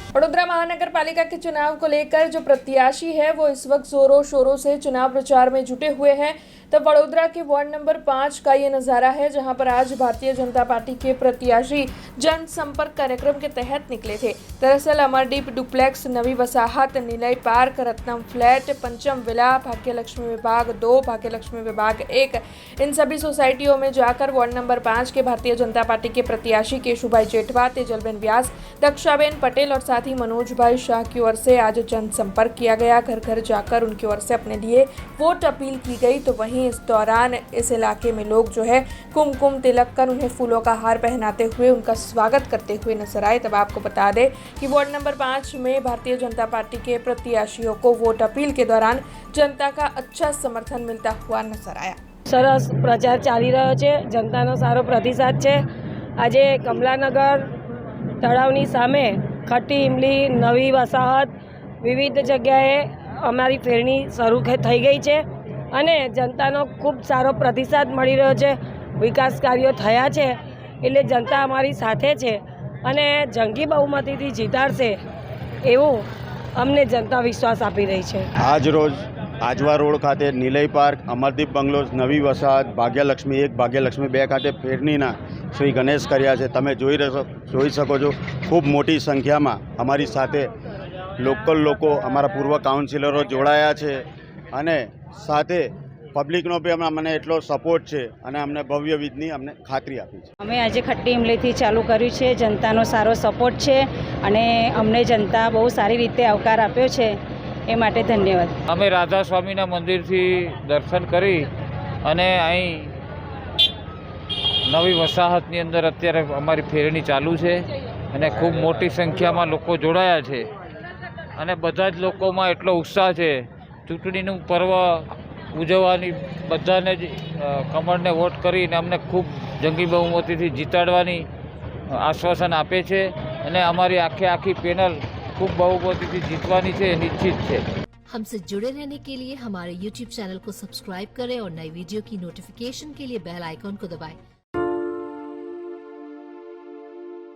वडोदरा महानगर पालिका के चुनाव को लेकर जो प्रत्याशी है वो इस वक्त जोरों शोरों से चुनाव प्रचार में जुटे हुए हैं। तब वडोदरा के वार्ड नंबर 5 का ये नज़ारा है, जहां पर आज भारतीय जनता पार्टी के प्रत्याशी जनसंपर्क कार्यक्रम के तहत निकले थे। दरअसल अमरदीप डुप्लेक्स, नवी वसाहत, निलय पार्क, रत्नम फ्लैट, पंचम विला, भाग्यलक्ष्मी विभाग 2, भाग्यलक्ष्मी विभाग 1, इन सभी सोसाइटियों में जाकर वार्ड नंबर 5 के भारतीय जनता पार्टी के प्रत्याशी केशुभाई जेठवा, तेजलबेन व्यास, दक्षाबेन पटेल और साथ ही मनोज भाई शाह की ओर से आज जनसंपर्क किया गया। घर घर जाकर उनकी ओर से अपने लिए वोट अपील की गई। तो वहीं इस दौरान इस इलाके में लोग जो है कुमकुम तिलक कर उन्हें फूलों का हार पहनाते हुए उनका स्वागत करते हुए नजर आए। तब आपको बता दें कि वार्ड नंबर 5 में भारतीय जनता पार्टी के प्रत्याशियों को वोट अपील के दौरान जनता का अच्छा समर्थन मिलता हुआ नजर आया। सरस प्रचार चाली रह्यो छे, जनतानो सारो प्रतिसाद छे। આજે કમલાનગર તળાવની સામે ખટ્ટી ઇમલી, નવી વસાહત વિવિધ જગ્યાએ અમારી ફેરણી શરૂ થઈ ગઈ છે અને જનતાનો ખૂબ સારો પ્રતિસાદ મળી રહ્યો છે। વિકાસ કાર્યો થયા છે એટલે જનતા અમારી સાથે છે અને જંગી બહુમતીથી જીતાડશે એવું અમને જનતા વિશ્વાસ આપી રહી છે। આજ રોજ આજવા રોડ ખાતે નિલય પાર્ક, અમરદીપ બંગલોઝ, નવી વસાહત, ભાગ્યલક્ષ્મી 1, ભાગ્યલક્ષ્મી 2 ખાતે ફેરણીના શ્રી ગણેશ કર્યા છે। તમે જોઈ શકો છો ખૂબ મોટી સંખ્યામાં અમારી સાથે લોકલ લોકો, અમારા પૂર્વ કાઉન્સિલરો જોડાયા છે અને સાથે પબ્લિકનો બી અમને એટલો સપોર્ટ છે અને અમને ભવ્ય વિજની અમને ખાતરી આપી છે। અમે આજે ખટ્ટી ઇમલીથી ચાલુ કર્યું છે, જનતાનો સારો સપોર્ટ છે અને અમને જનતા બહુ સારી રીતે આવકાર આપ્યો છે, એ માટે ધન્યવાદ। અમે રાધા સ્વામીના મંદિરથી દર્શન કરી અને અહીં નવી વસાહતની અંદર અત્યારે અમારી ફેરણી ચાલુ છે અને ખૂબ મોટી સંખ્યામાં લોકો જોડાયા છે અને બધા જ લોકોમાં એટલો ઉત્સાહ છે। ચૂંટણીનું પર્વ ઉજવવાની, બધાને જ કમળને વોટ કરીને અમને ખૂબ જંગી બહુમતીથી જીતાડવાની આશ્વાસન આપે છે અને અમારી આખી પેનલ खूब बहुमती जीतवानी है, निश्चित है। हमसे जुड़े रहने के लिए हमारे YouTube चैनल को सब्सक्राइब करें और नई वीडियो की नोटिफिकेशन के लिए बेल आइकॉन को दबाएं।